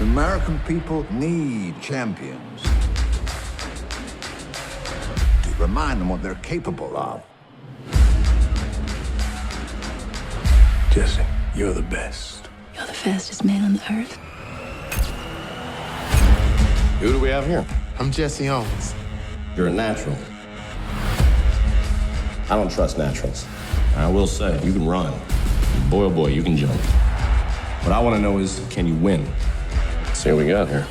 The American people need champions to remind them what they're capable of. Jesse, you're the best. You're the fastest man on the earth. Who do we have here? I'm Jesse Owens. You're a natural. I don't trust naturals. I will say, you can run. Boy, oh boy, you can jump. What I want to know is, can you win? Let's see what we got here.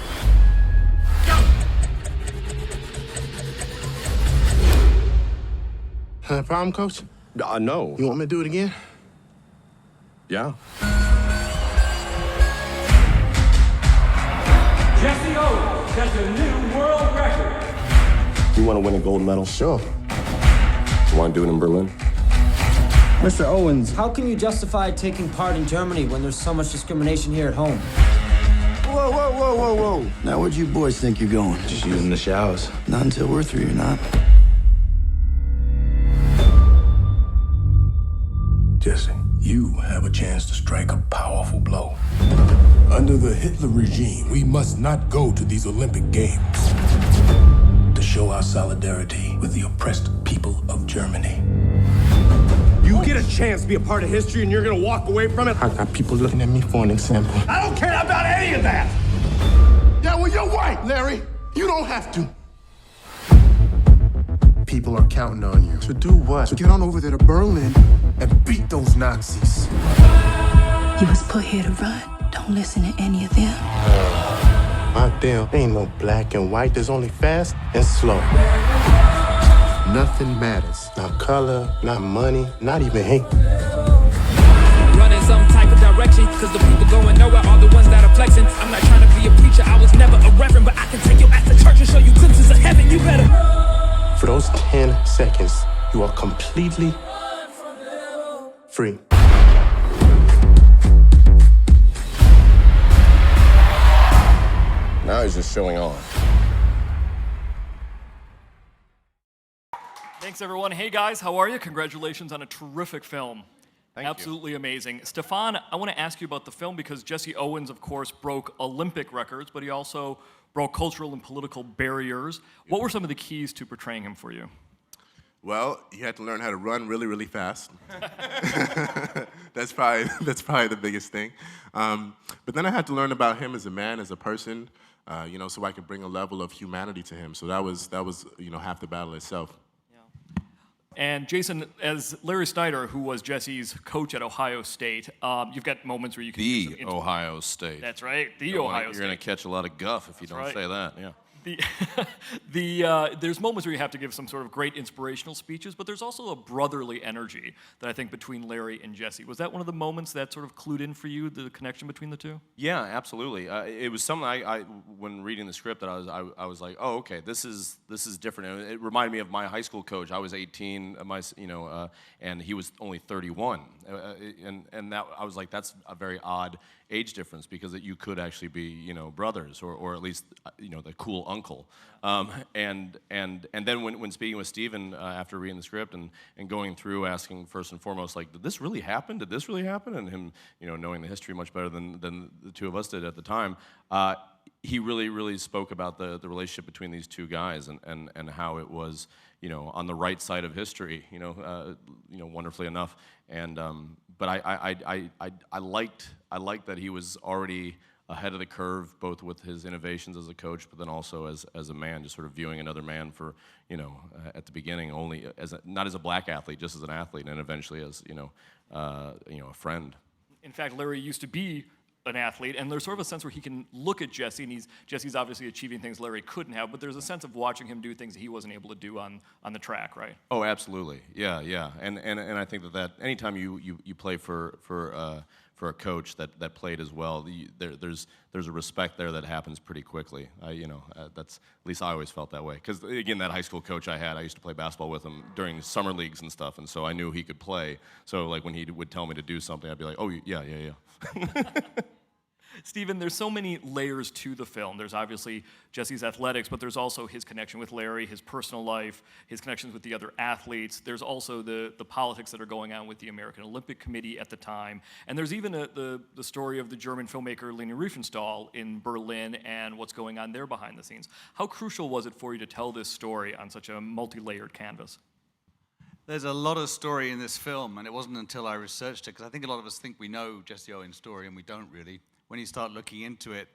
Problem, Coach? No. You want me to do it again? Yeah. Jesse Owen sets a new world record. You want to win a gold medal? Sure. You want to do it in Berlin? Mr. Owens, how can you justify taking part in Germany when there's so much discrimination here at home? Whoa, whoa, whoa, whoa, whoa. Now, where'd you boys think you're going? Just using the showers. Not until we're through, you're not. Jesse, you have a chance to strike a powerful blow. Under the Hitler regime, we must not go to these Olympic Games to show our solidarity with the oppressed people of Germany. You get a chance to be a part of history and you're gonna walk away from it? I got people looking at me for an example. I don't care about any of that! Yeah, well, you're right, Larry. You don't have to. People are counting on you. To do what? To get on over there to Berlin and beat those Nazis. You was put here to run. Don't listen to any of them. Out there ain't no black and white. There's only fast and slow. Nothing matters. Not color, not money, not even hate. Running some type of direction, cause the people going nowhere are the ones that are flexing. I'm not trying to be a preacher, I was never a reverend, but I can take your ass to church and show you glimpses of heaven. You better. For those 10 seconds, you are completely free. Now he's just showing off. Thanks, everyone. Hey, guys, how are you? Congratulations on a terrific film. Thank you. Absolutely amazing. Stephan, I want to ask you about the film because Jesse Owens, of course, broke Olympic records, but he also broke cultural and political barriers. What were some of the keys to portraying him for you? Well, you had to learn how to run really, really fast. That's probably the biggest thing. But then I had to learn about him as a man, as a person, so I could bring a level of humanity to him. So that was half the battle itself. And Jason, as Larry Snyder, who was Jesse's coach at Ohio State, you've got moments where you can... The Ohio State. That's right, the Ohio State. You're going to catch a lot of guff if you don't say that, yeah. There's moments where you have to give some sort of great inspirational speeches, but there's also a brotherly energy that I think between Larry and Jesse. Was that one of the moments that sort of clued in for you, the connection between the two? Yeah, absolutely. It was something I when reading the script, that I was like, oh, okay, this is different. And it reminded me of my high school coach. I was 18, and he was only 31, and that I was like, that's a very odd age difference, because you could actually be, brothers, or at least, the cool uncle. And then when speaking with Stephen after reading the script and going through, asking first and foremost, like, did this really happen? Did this really happen? And him, knowing the history much better than the two of us did at the time, he really spoke about the relationship between these two guys and how it was, on the right side of history, wonderfully enough. And but I liked that he was already ahead of the curve, both with his innovations as a coach, but then also as a man, just sort of viewing another man for, at the beginning only not as a black athlete, just as an athlete, and eventually as a friend. In fact, Larry used to be an athlete, and there's sort of a sense where he can look at Jesse, and Jesse's obviously achieving things Larry couldn't have, but there's a sense of watching him do things that he wasn't able to do on the track, right? Oh, absolutely, yeah, and I think that anytime you play for a coach that played as well, there's a respect there that happens pretty quickly. That's, at least I always felt that way. Because again, that high school coach I used to play basketball with him during summer leagues and stuff, and so I knew he could play. So like when he would tell me to do something, I'd be like, oh yeah. Stephen, there's so many layers to the film. There's obviously Jesse's athletics, but there's also his connection with Larry, his personal life, his connections with the other athletes. There's also the politics that are going on with the American Olympic Committee at the time. And there's even the story of the German filmmaker Leni Riefenstahl in Berlin and what's going on there behind the scenes. How crucial was it for you to tell this story on such a multi-layered canvas? There's a lot of story in this film, and it wasn't until I researched it, because I think a lot of us think we know Jesse Owen's story, and we don't really. When you start looking into it,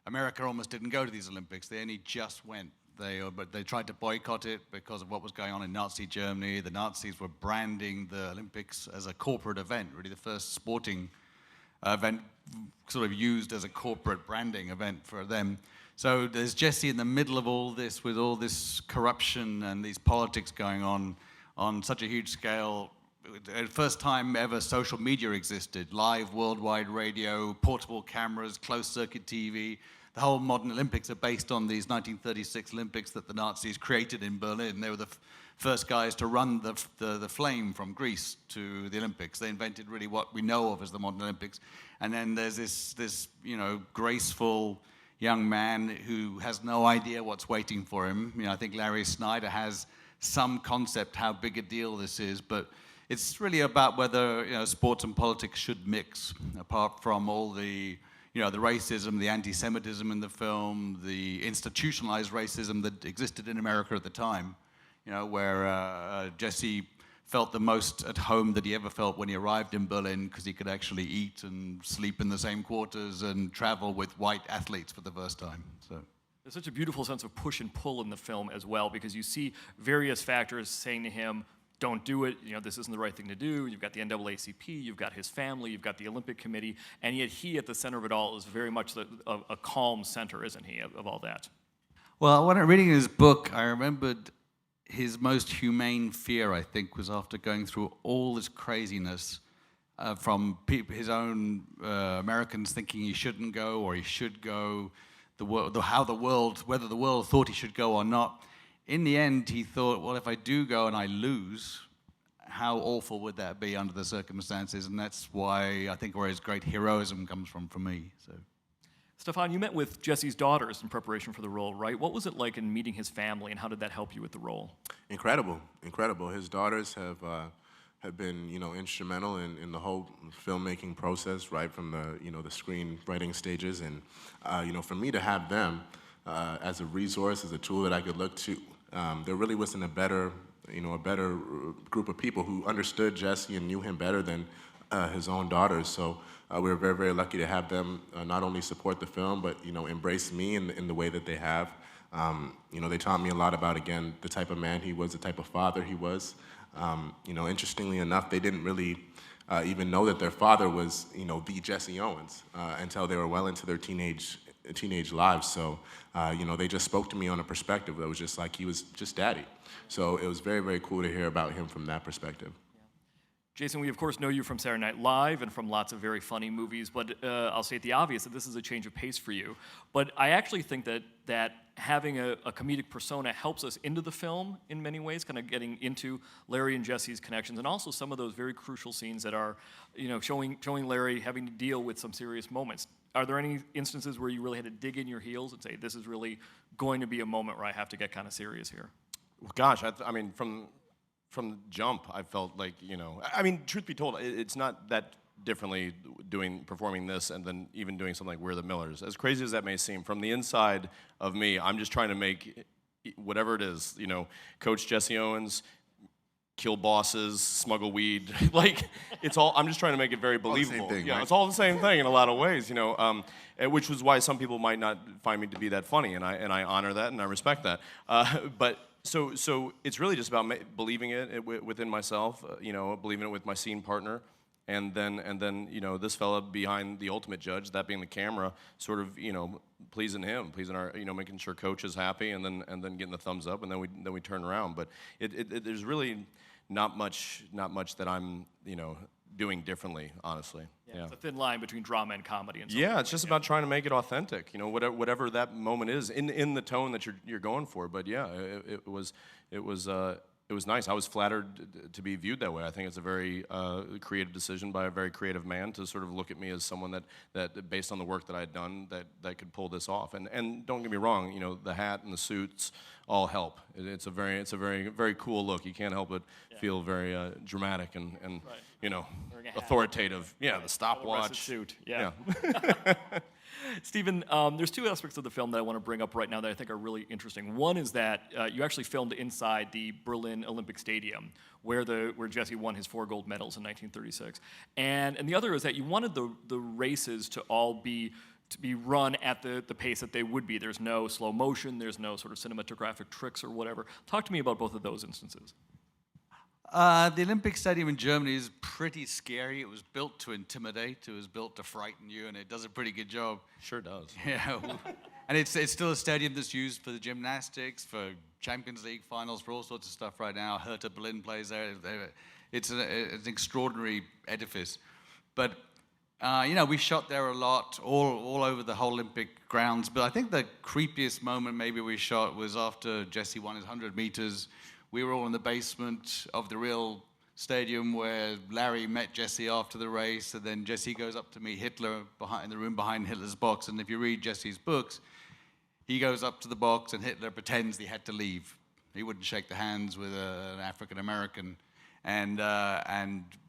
America almost didn't go to these Olympics. They only just went. But they tried to boycott it because of what was going on in Nazi Germany. The Nazis were branding the Olympics as a corporate event, really the first sporting event sort of used as a corporate branding event for them. So there's Jesse in the middle of all this, with all this corruption and these politics going on such a huge scale. The first time ever social media existed, live worldwide radio, portable cameras, closed-circuit TV. The whole modern Olympics are based on these 1936 Olympics that the Nazis created in Berlin. They were the first guys to run the flame from Greece to the Olympics. They invented really what we know of as the modern Olympics. And then there's this graceful young man who has no idea what's waiting for him. I think Larry Snyder has some concept how big a deal this is, but it's really about whether sports and politics should mix, apart from all the the racism, the anti-Semitism in the film, the institutionalized racism that existed in America at the time, where Jesse felt the most at home that he ever felt when he arrived in Berlin, because he could actually eat and sleep in the same quarters and travel with white athletes for the first time. So. There's such a beautiful sense of push and pull in the film as well, because you see various factors saying to him, don't do it, this isn't the right thing to do. You've got the NAACP, you've got his family, you've got the Olympic Committee, and yet he at the center of it all is very much a calm center, isn't he, of all that? Well, when I'm reading his book, I remembered his most humane fear, I think, was after going through all this craziness from his own Americans thinking he shouldn't go or he should go, whether the world thought he should go or not. In the end, he thought, well, if I do go and I lose, how awful would that be under the circumstances? And that's why I think where his great heroism comes from for me. So. Stephan, you met with Jesse's daughters in preparation for the role, right? What was it like in meeting his family, and how did that help you with the role? Incredible. His daughters have been, instrumental in the whole filmmaking process, right from the screenwriting stages, and for me to have them as a resource, as a tool that I could look to, there really wasn't a better group of people who understood Jesse and knew him better than his own daughters. So we were very, very lucky to have them not only support the film, but embrace me in the way that they have. They taught me a lot about, again, the type of man he was, the type of father he was. Interestingly enough, they didn't really even know that their father was, the Jesse Owens until they were well into their teenage lives. So, they just spoke to me on a perspective that was just like he was just daddy. So it was very, very cool to hear about him from that perspective. Jason, we of course know you from Saturday Night Live and from lots of very funny movies, but I'll state the obvious that this is a change of pace for you. But I actually think that having a comedic persona helps us into the film in many ways, kind of getting into Larry and Jesse's connections, and also some of those very crucial scenes that are, showing Larry having to deal with some serious moments. Are there any instances where you really had to dig in your heels and say, this is really going to be a moment where I have to get kind of serious here? Well, gosh, I mean, from the jump, I felt like, truth be told, it's not that differently performing this and then even doing something like We're the Millers. As crazy as that may seem, from the inside of me, I'm just trying to make whatever it is, Coach Jesse Owens, kill bosses, smuggle weed, I'm just trying to make it very believable. Thing, yeah, right? It's all the same thing in a lot of ways, which was why some people might not find me to be that funny, and I honor that and I respect that. But so it's really just about believing it within myself, believing it with my scene partner, and then this fella behind the ultimate judge, that being the camera, sort of pleasing him, pleasing our making sure Coach is happy, and then getting the thumbs up, and then we turn around. But there's really not much that I'm doing differently, honestly. Yeah. It's a thin line between drama and comedy. And yeah, it's just about trying to make it authentic. Whatever that moment is in the tone that you're going for. But yeah, it was It was nice. I was flattered to be viewed that way. I think it's a very creative decision by a very creative man to sort of look at me as someone that based on the work that I had done, that could pull this off. And don't get me wrong, you know, the hat and the suits all help. It's a very cool look. You can't help but feel very dramatic and you know, authoritative. Yeah, the stopwatch suit. Yeah. Stephen, there's two aspects of the film that I want to bring up right now that I think are really interesting. One is that you actually filmed inside the Berlin Olympic Stadium, where Jesse won his 4 gold medals in 1936. And the other is that you wanted the races to all be run at the pace that they would be. There's no slow motion, there's no sort of cinematographic tricks or whatever. Talk to me about both of those instances. The Olympic Stadium in Germany is pretty scary. It was built to intimidate. It was built to frighten you, and it does a pretty good job. Sure does. Yeah, and it's still a stadium that's used for the gymnastics, for Champions League finals, for all sorts of stuff right now. Hertha Berlin plays there. It's an extraordinary edifice. But, you know, we shot there a lot, all over the whole Olympic grounds. But I think the creepiest moment maybe we shot was after Jesse won his 100 meters. We were all in the basement of the real stadium where Larry met Jesse after the race, and then Jesse goes up to meet Hitler in the room behind Hitler's box. And if you read Jesse's books, he goes up to the box and Hitler pretends he had to leave. He wouldn't shake the hands with an African American, and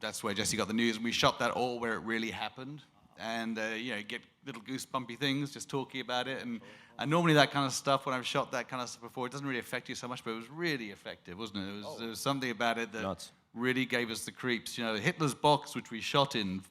that's where Jesse got the news. And we shot that all where it really happened, and you know, get little goosebumpy things just talking about it. And normally that kind of stuff, when I've shot that kind of stuff before, it doesn't really affect you so much, but it was really effective, wasn't it? There was something about it that really gave us the creeps. You know, Hitler's box, which we shot in,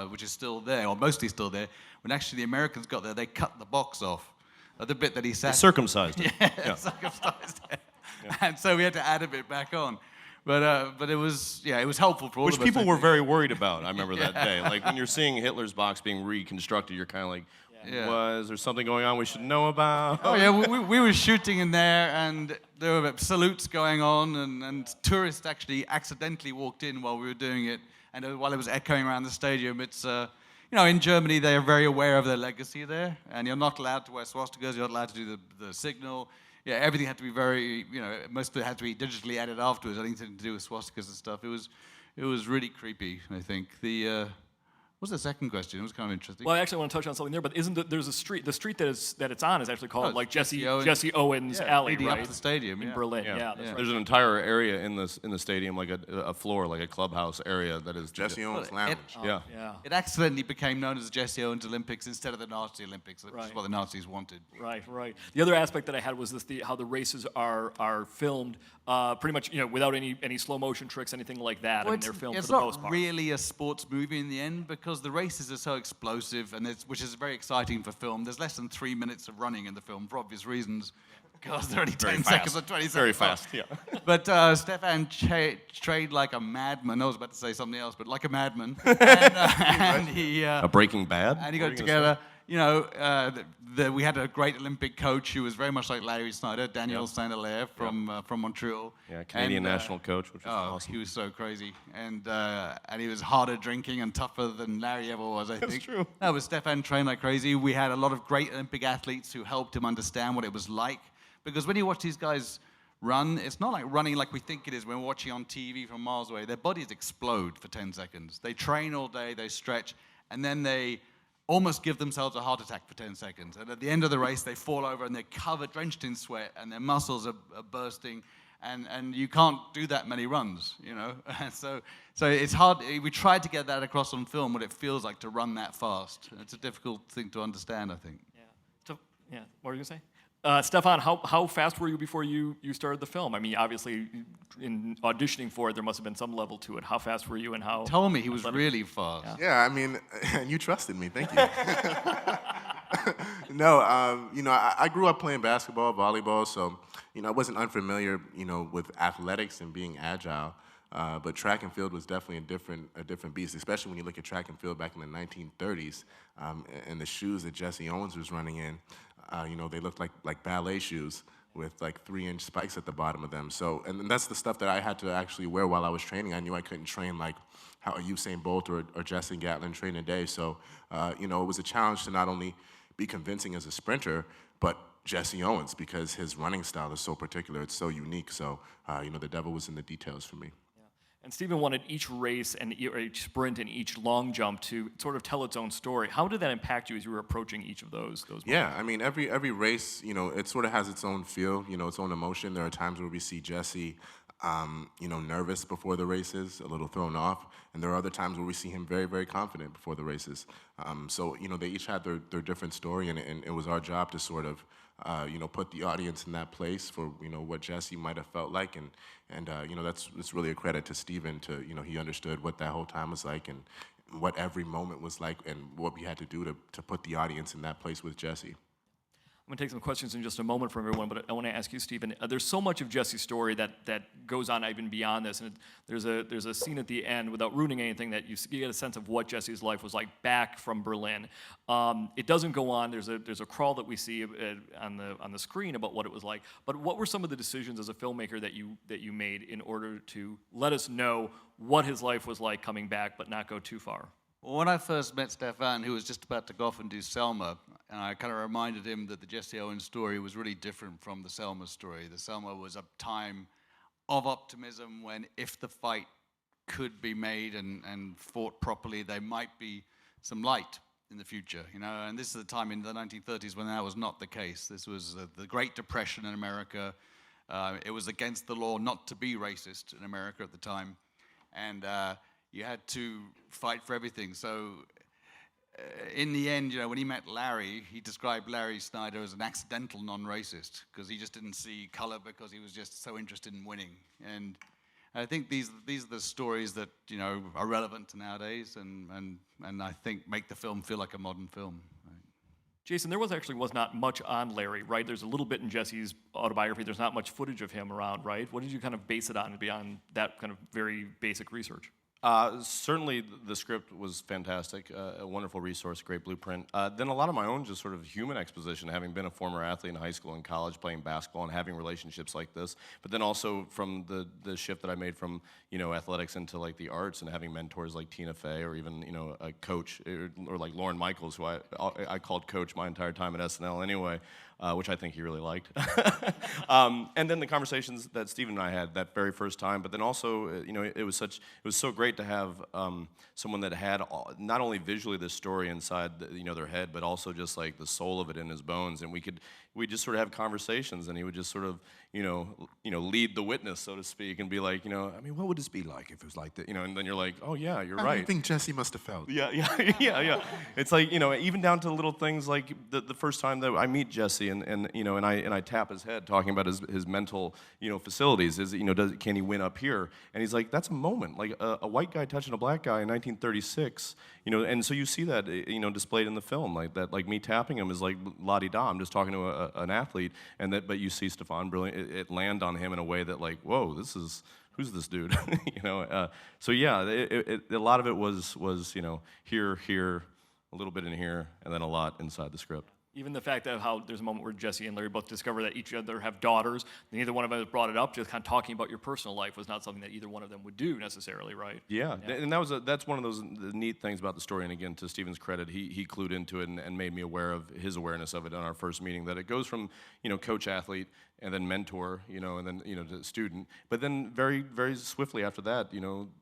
which is still there, or mostly still there, when actually the Americans got there, they cut the box off. The bit that he sat... They circumcised it. Yeah, circumcised it. Yeah. And so we had to add a bit back on. But it was helpful for all of us. Which people were very worried about, I remember that day. Like, when you're seeing Hitler's box being reconstructed, you're kind of like, is there something going on we should know about? Oh, yeah, we were shooting in there, and there were salutes going on, and tourists actually accidentally walked in while we were doing it, and while it was echoing around the stadium. It's, you know, in Germany, they are very aware of their legacy there, and you're not allowed to wear swastikas, you're not allowed to do the signal. Yeah, everything had to be very, you know, most of it had to be digitally added afterwards, anything to do with swastikas and stuff. It was really creepy, I think. What's the second question? It was kind of interesting. Well, I actually want to touch on something there, but there's a street, the street that it's on is actually called like Jesse Owen's alley, leading right? up to the stadium in Berlin. Yeah. There's an entire area in the stadium, like a floor, like a clubhouse area that is Jesse Owen's Lounge. It accidentally became known as the Jesse Owens Olympics instead of the Nazi Olympics, which is what the Nazis wanted. Right. The other aspect that I had was how the races are filmed pretty much, you know, without any slow motion tricks, anything like that. Well, I mean, they're filmed it's for the most not part. really a sports movie in the end, because the races are so explosive, and which is very exciting for film. There's less than 3 minutes of running in the film for obvious reasons, because they're only 10 seconds or 20 seconds. Very fast, yeah. But Stephan trained like a madman. I was about to say something else, but like a madman. and he... a Breaking Bad? And he got together... You know, we had a great Olympic coach who was very much like Larry Snyder, Daniel Saint-Hilaire from Montreal. Yeah, Canadian national coach, which was awesome. He was so crazy. And he was harder drinking and tougher than Larry ever was, I think. That's true. No, but Stephan trained like crazy. We had a lot of great Olympic athletes who helped him understand what it was like. Because when you watch these guys run, it's not like running like we think it is when we're watching on TV from miles away. Their bodies explode for 10 seconds. They train all day, they stretch, and then they almost give themselves a heart attack for 10 seconds. And at the end of the race, they fall over and they're covered, drenched in sweat, and their muscles are bursting. And you can't do that many runs, you know. so it's hard. We tried to get that across on film, what it feels like to run that fast. It's a difficult thing to understand, I think. Yeah. What were you going to say? Stephan, how fast were you before you started the film? I mean, obviously, in auditioning for it, there must have been some level to it. How fast were you, and how... Told me he was really fast. Yeah, I mean, and you trusted me. Thank you. No, you know, I grew up playing basketball, volleyball, so, you know, I wasn't unfamiliar, you know, with athletics and being agile. But track and field was definitely a different beast, especially when you look at track and field back in the 1930s, and the shoes that Jesse Owens was running in. You know, they looked like ballet shoes with like 3-inch spikes at the bottom of them. So, and that's the stuff that I had to actually wear while I was training. I knew I couldn't train like how Usain Bolt or Jesse Gatlin train today. So, you know, it was a challenge to not only be convincing as a sprinter, but Jesse Owens, because his running style is so particular, it's so unique. So, the devil was in the details for me. And Stephen wanted each race and each sprint and each long jump to sort of tell its own story. How did that impact you as you were approaching each of those moments? Yeah, I mean, every race, it sort of has its own feel, its own emotion. There are times where we see Jesse, nervous before the races, a little thrown off, and there are other times where we see him very, very confident before the races. So, they each had their different story, and it was our job to sort of, put the audience in that place for, what Jesse might have felt like, and that's really a credit to Stephen to, he understood what that whole time was like and what every moment was like and what we had to do to put the audience in that place with Jesse. I'm going to take some questions in just a moment from everyone, but I want to ask you, Stephen, there's so much of Jesse's story that goes on even beyond this, and there's a scene at the end, without ruining anything, that you get a sense of what Jesse's life was like back from Berlin. It doesn't go on. There's a crawl that we see on the screen about what it was like, but what were some of the decisions as a filmmaker that you made in order to let us know what his life was like coming back, but not go too far? Well, when I first met Stephan, who was just about to go off and do Selma, and I kind of reminded him that the Jesse Owen story was really different from the Selma story. The Selma was a time of optimism when, if the fight could be made and fought properly, there might be some light in the future, And this is a time in the 1930s when that was not the case. This was the Great Depression in America. It was against the law not to be racist in America at the time, and you had to fight for everything. So in the end, when he met Larry, he described Larry Snyder as an accidental non-racist because he just didn't see color because he was just so interested in winning. And I think these are the stories that are relevant to nowadays, and I think make the film feel like a modern film. Jason, there was not much on Larry, right? There's a little bit in Jesse's autobiography. There's not much footage of him around, right? What did you kind of base it on beyond that kind of very basic research? Certainly the script was fantastic, a wonderful resource, great blueprint. Then a lot of my own just sort of human exposition, having been a former athlete in high school and college, playing basketball and having relationships like this. But then also from the shift that I made from, athletics into like the arts and having mentors like Tina Fey or even, a coach or like Lorne Michaels, who I called coach my entire time at SNL anyway, which I think he really liked. And then the conversations that Stephen and I had that very first time, but then also, it was so great to have someone that had not only visually this story inside their head, but also just like the soul of it in his bones, and we just sort of have conversations, and he would just sort of lead the witness, so to speak, and be like, what would this be like if it was like that, and then you're like, oh yeah, you're right. I think Jesse must have felt. Yeah. It's like, even down to little things like the first time that I meet Jesse and I tap his head talking about his mental, facilities, can he win up here? And he's like, that's a moment, like a white guy touching a black guy in 1936, and so you see that, displayed in the film, like that, like me tapping him is like la-di-da, I'm just talking to an athlete, but you see Stephan brilliant, it land on him in a way that like, whoa, who's this dude? So yeah, a lot of it was here, a little bit in here, and then a lot inside the script. Even the fact that how there's a moment where Jesse and Larry both discover that each other have daughters, neither one of them has brought it up, just kind of talking about your personal life was not something that either one of them would do necessarily, right? Yeah. And that's one of those neat things about the story, and again, to Stephen's credit, he clued into it and made me aware of his awareness of it in our first meeting, that it goes from, coach athlete, and then mentor, and then, to student. But then very, very swiftly after that,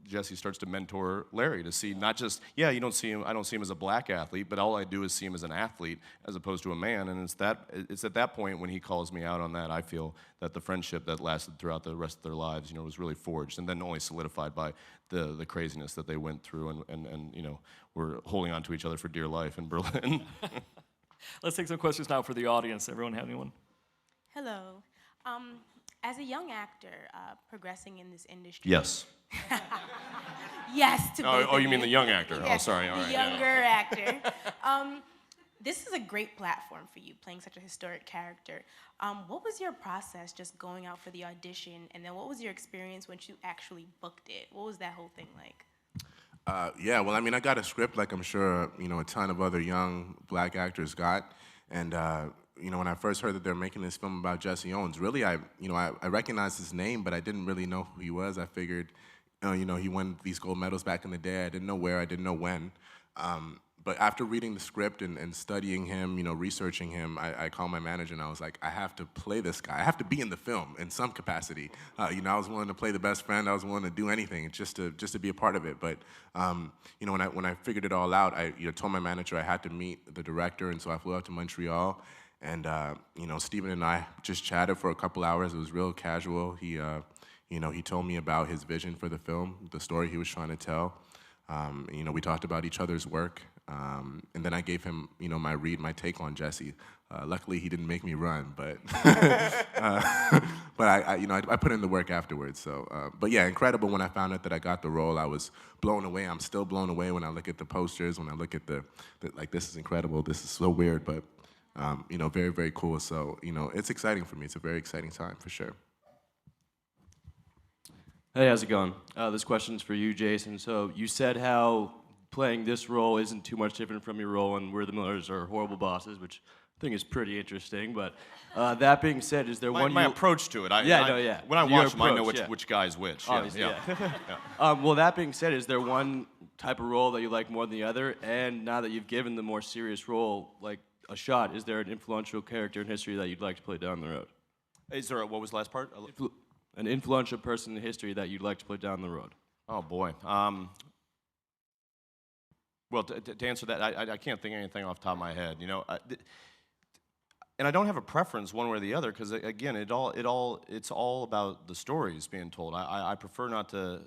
Jesse starts to mentor Larry to see not just, I don't see him as a black athlete, but all I do is see him as an athlete as opposed to a man. And it's at that point when he calls me out on that, I feel that the friendship that lasted throughout the rest of their lives, was really forged, and then only solidified by the craziness that they went through and were holding on to each other for dear life in Berlin. Let's take some questions now for the audience. Everyone have anyone? Hello. As a young actor progressing in this industry. Yes. Yes, to both Oh, of you mean the young actor? Yes, Oh, sorry. All right. The younger actor. This is a great platform for you, playing such a historic character. What was your process just going out for the audition, and then what was your experience once you actually booked it? What was that whole thing like? Well, I mean, I got a script like I'm sure, a ton of other young black actors got, and when I first heard that they're making this film about Jesse Owens, really, I recognized his name, but I didn't really know who he was. I figured, he won these gold medals back in the day. I didn't know where, I didn't know when. But after reading the script and studying him, researching him, I called my manager and I was like, I have to play this guy. I have to be in the film in some capacity. I was willing to play the best friend. I was willing to do anything just to be a part of it. But when I figured it all out, I told my manager I had to meet the director, and so I flew out to Montreal. And Stephen and I just chatted for a couple hours. It was real casual. He told me about his vision for the film, the story he was trying to tell. We talked about each other's work. And then I gave him, my take on Jesse. Luckily, he didn't make me run, but I put in the work afterwards. So, but yeah, incredible. When I found out that I got the role, I was blown away. I'm still blown away when I look at the posters. When I look at this is incredible. This is so weird, but very, very cool. So, it's exciting for me. It's a very exciting time for sure. Hey, how's it going? This question's for you, Jason. So you said how playing this role isn't too much different from your role in We're the Millers or Horrible Bosses, which I think is pretty interesting. But that being said, is there my approach to it? When I watch them, I know which guy's which. Obviously, well, that being said, is there one type of role that you like more than the other? And now that you've given the more serious role like a shot, is there an influential character in history that you'd like to play down the road? Is there what was the last part? An influential person in history that you'd like to play down the road? Oh boy. Well, to answer that, I can't think of anything off the top of my head. And I don't have a preference one way or the other because again, it's all about the stories being told. I prefer not to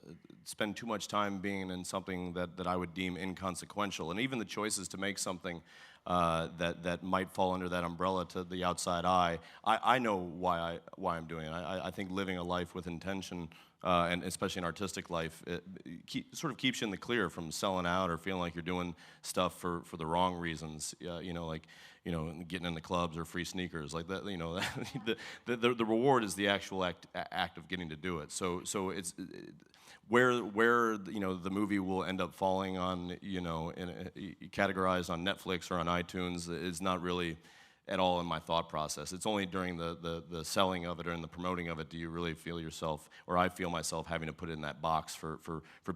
spend too much time being in something that I would deem inconsequential, and even the choices to make something that might fall under that umbrella to the outside eye. I know why I'm doing it. I think living a life with intention. And especially an artistic life, it sort of keeps you in the clear from selling out or feeling like you're doing stuff for the wrong reasons. Getting in the clubs or free sneakers like that. The reward is the actual act of getting to do it. So it's where the movie will end up falling on categorized on Netflix or on iTunes is not really at all in my thought process. It's only during the selling of it or in the promoting of it do you really feel yourself, or I feel myself having to put it in that box for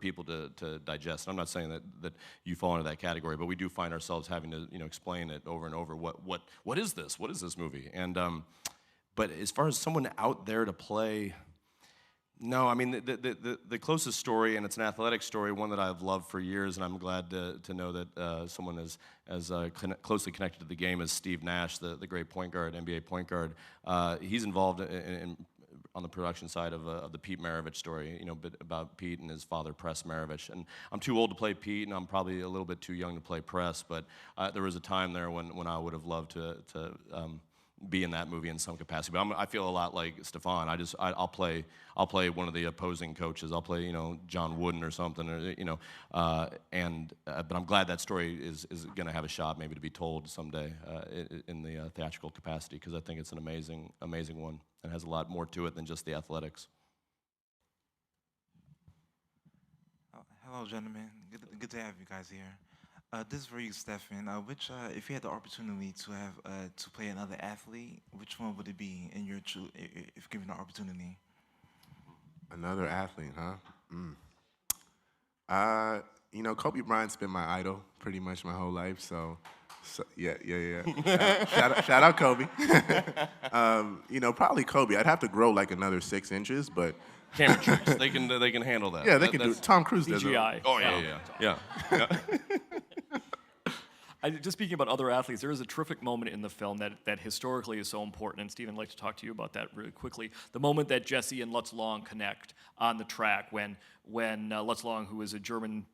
people to digest. I'm not saying that you fall into that category, but we do find ourselves having to explain it over and over. What is this? What is this movie? And but as far as someone out there to play, no, I mean, the closest story, and it's an athletic story, one that I've loved for years, and I'm glad to know that someone as closely connected to the game as Steve Nash, the great point guard, NBA point guard. He's involved on the production side of the Pete Maravich story, about Pete and his father, Press Maravich. And I'm too old to play Pete, and I'm probably a little bit too young to play Press, but there was a time there when I would have loved to be in that movie in some capacity. But I feel a lot like Stephan. I'll play one of the opposing coaches. I'll play John Wooden or something, or but I'm glad that story is going to have a shot maybe to be told someday in the theatrical capacity, because I think it's an amazing one and has a lot more to it than just the athletics. Hello, gentlemen. Good to have you guys here. This is for you, Stephan. If you had the opportunity to have to play another athlete, which one would it be in your if given the opportunity? Another athlete, huh? Kobe Bryant's been my idol pretty much my whole life. So yeah. Shout out Kobe. Probably Kobe. I'd have to grow like another 6 inches, but. Camera tricks. They can handle that. Yeah, they can do it. Tom Cruise does it. CGI. Oh yeah. Just speaking about other athletes, there is a terrific moment in the film that historically is so important, and Stephen, I'd like to talk to you about that really quickly. The moment that Jesse and Lutz Long connect on the track when Lutz Long, who is a German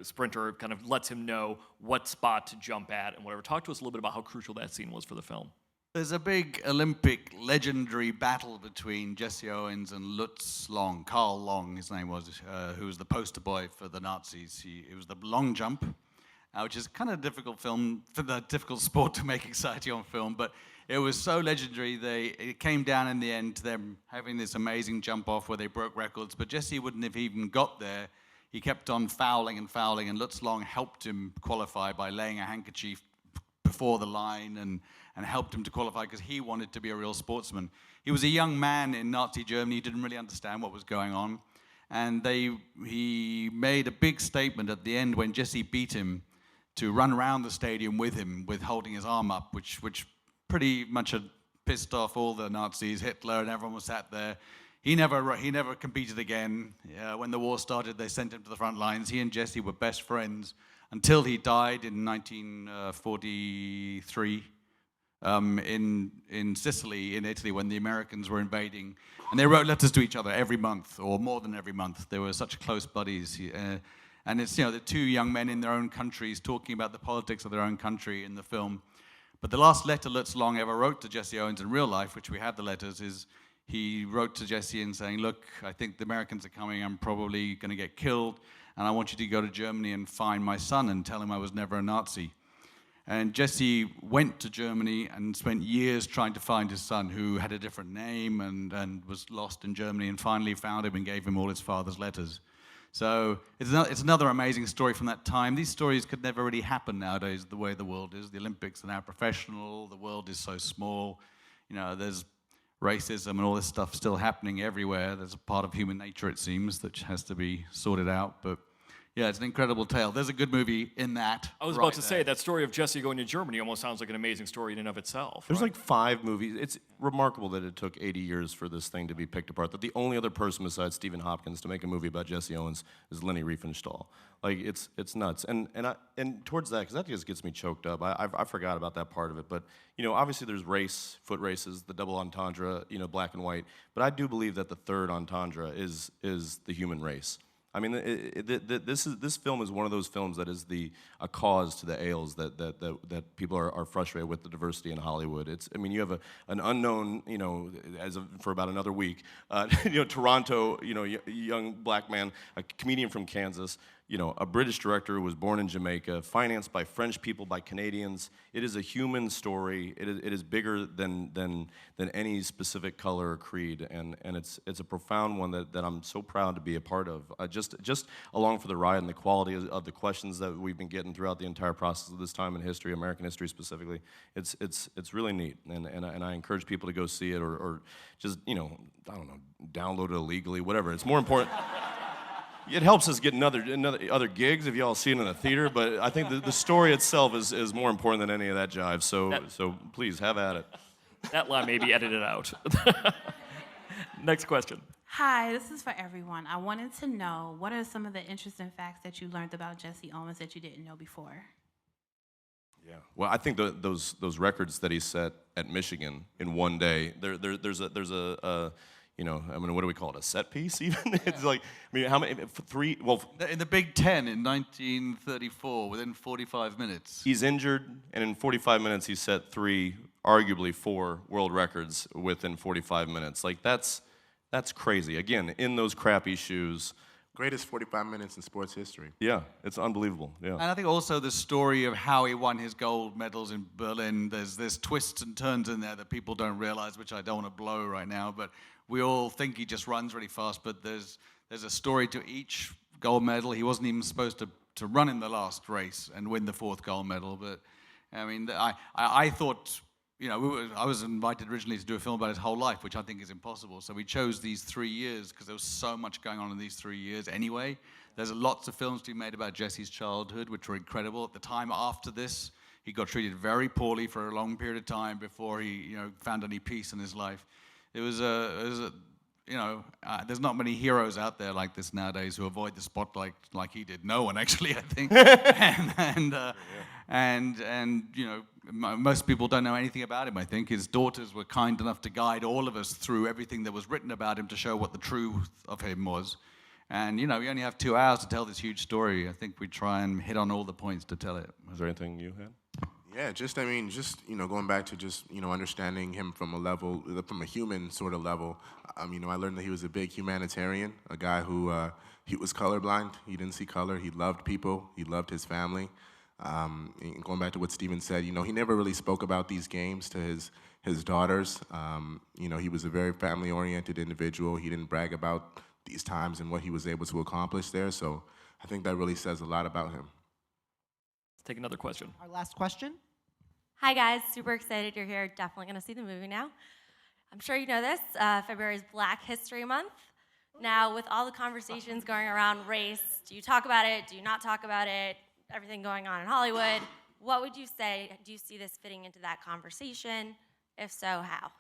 sprinter, kind of lets him know what spot to jump at and whatever. Talk to us a little bit about how crucial that scene was for the film. There's a big Olympic legendary battle between Jesse Owens and Lutz Long, Carl Long, his name was, who was the poster boy for the Nazis. It was the long jump, which is kind of a difficult sport to make exciting on film, but it was so legendary. It came down in the end to them having this amazing jump off where they broke records, but Jesse wouldn't have even got there. He kept on fouling, and Lutz Long helped him qualify by laying a handkerchief before the line and helped him to qualify because he wanted to be a real sportsman. He was a young man in Nazi Germany. He didn't really understand what was going on. And he made a big statement at the end when Jesse beat him to run around the stadium with him, with holding his arm up, which pretty much had pissed off all the Nazis, Hitler, and everyone was sat there. He never competed again. When the war started, they sent him to the front lines. He and Jesse were best friends until he died in 1943 in Sicily, in Italy, when the Americans were invading. And they wrote letters to each other every month, or more than every month. They were such close buddies. And it's, the two young men in their own countries talking about the politics of their own country in the film. But the last letter Lutz Long ever wrote to Jesse Owens in real life, which we have the letters, is he wrote to Jesse and saying, look, I think the Americans are coming, I'm probably going to get killed, and I want you to go to Germany and find my son and tell him I was never a Nazi. And Jesse went to Germany and spent years trying to find his son, who had a different name and was lost in Germany, and finally found him and gave him all his father's letters. So it's another amazing story from that time. These stories could never really happen nowadays, the way the world is. The Olympics are now professional. The world is so small. There's racism and all this stuff still happening everywhere. There's a part of human nature, it seems, that has to be sorted out. But yeah, it's an incredible tale. There's a good movie in that. I was about to say, that story of Jesse going to Germany almost sounds like an amazing story in and of itself. There's like 5 movies. It's remarkable that it took 80 years for this thing to be picked apart. That the only other person besides Stephen Hopkins to make a movie about Jesse Owens is Leni Riefenstahl. Like, it's nuts. And towards that, because that just gets me choked up. I forgot about that part of it. But, obviously there's race, foot races, the double entendre, black and white. But I do believe that the third entendre is the human race. I mean, this film is one of those films that is a cause to the ails that people are frustrated with the diversity in Hollywood. You have an unknown, for about another week, Toronto, young black man, a comedian from Kansas, a British director who was born in Jamaica, financed by French people, by Canadians. It is a human story. It is bigger than any specific color or creed, and it's a profound one that I'm so proud to be a part of. Just along for the ride, and the quality of the questions that we've been getting throughout the entire process of this time in history, American history specifically. It's really neat, and I encourage people to go see it, or just I don't know, download it illegally, whatever. It's more important. It helps us get other gigs if y'all see it in a theater, but I think the story itself is more important than any of that jive. So please have at it. That line may be edited out. Next question. Hi, this is for everyone. I wanted to know, what are some of the interesting facts that you learned about Jesse Owens that you didn't know before? Yeah. Well, I think those records that he set at Michigan in one day. There's a what do we call it? A set piece, even? It's like, how many? 3? Well, in the Big Ten in 1934, within 45 minutes. He's injured, and in 45 minutes, he set 3, arguably 4 world records within 45 minutes. Like, that's crazy. Again, in those crappy shoes. Greatest 45 minutes in sports history. Yeah, it's unbelievable. Yeah. And I think also the story of how he won his gold medals in Berlin, there's twists and turns in there that people don't realize, which I don't want to blow right now, but we all think he just runs really fast, but there's a story to each gold medal. He wasn't even supposed to run in the last race and win the 4th gold medal, but I thought, I was invited originally to do a film about his whole life, which I think is impossible. So we chose these 3 years because there was so much going on in these 3 years anyway. There's lots of films to be made about Jesse's childhood, which were incredible. At the time after this, he got treated very poorly for a long period of time before he, found any peace in his life. There's not many heroes out there like this nowadays who avoid the spotlight like he did. No one, actually, I think. Most people don't know anything about him, I think. His daughters were kind enough to guide all of us through everything that was written about him to show what the truth of him was. And, we only have 2 hours to tell this huge story. I think we try and hit on all the points to tell it. Is there anything you had? Yeah, going back to understanding him from a human sort of level. I learned that he was a big humanitarian, a guy who he was colorblind. He didn't see color. He loved people. He loved his family. And going back to what Stephen said, he never really spoke about these games to his daughters. He was a very family-oriented individual. He didn't brag about these times and what he was able to accomplish there. So I think that really says a lot about him. Let's take another question. Our last question. Hi guys, super excited you're here. Definitely going to see the movie now. I'm sure you know this. February is Black History Month. Now, with all the conversations going around race, do you talk about it? Do you not talk about it? everything going on in Hollywood. What would you say? Do you see this fitting into that conversation? If so, how?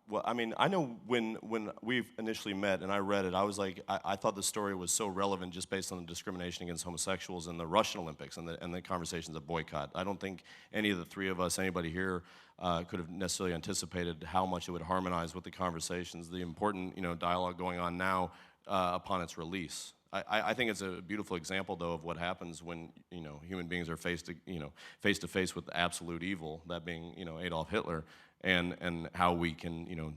Well, I mean, I know when we initially met and I read it, I was like, I thought the story was so relevant just based on the discrimination against homosexuals in the Russian Olympics and the conversations of boycott. I don't think any of the three of us, anybody here, could have necessarily anticipated how much it would harmonize with the conversations, the important dialogue going on now upon its release. I think it's a beautiful example, though, of what happens when human beings are face to face with absolute evil, that being Adolf Hitler. And how we can,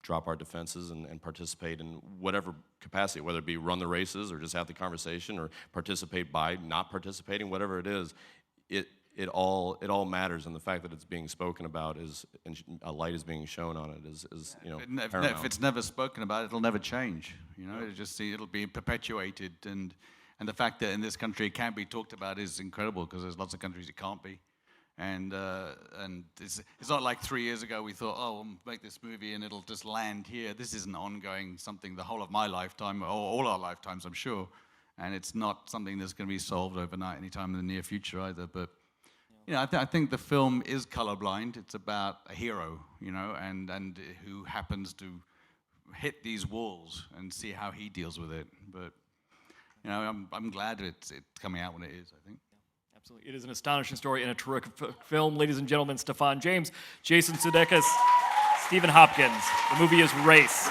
drop our defenses and participate in whatever capacity, whether it be run the races or just have the conversation or participate by not participating, whatever it is, it all matters, and the fact that it's being spoken about is, and a light is being shown on it is paramount. If it's never spoken about, it'll never change. It'll be perpetuated, and the fact that in this country it can't be talked about is incredible, because there's lots of countries it can't be. And it's not like 3 years ago we thought, oh, we'll make this movie and it'll just land here. This is an ongoing something the whole of my lifetime, or all our lifetimes, I'm sure. And it's not something that's going to be solved overnight anytime in the near future either. But I think the film is colorblind. It's about a hero, and who happens to hit these walls and see how he deals with it. But I'm glad it's coming out when it is, I think. Absolutely. It is an astonishing story and a terrific film. Ladies and gentlemen, Stephan James, Jason Sudeikis, Stephen Hopkins. The movie is Race.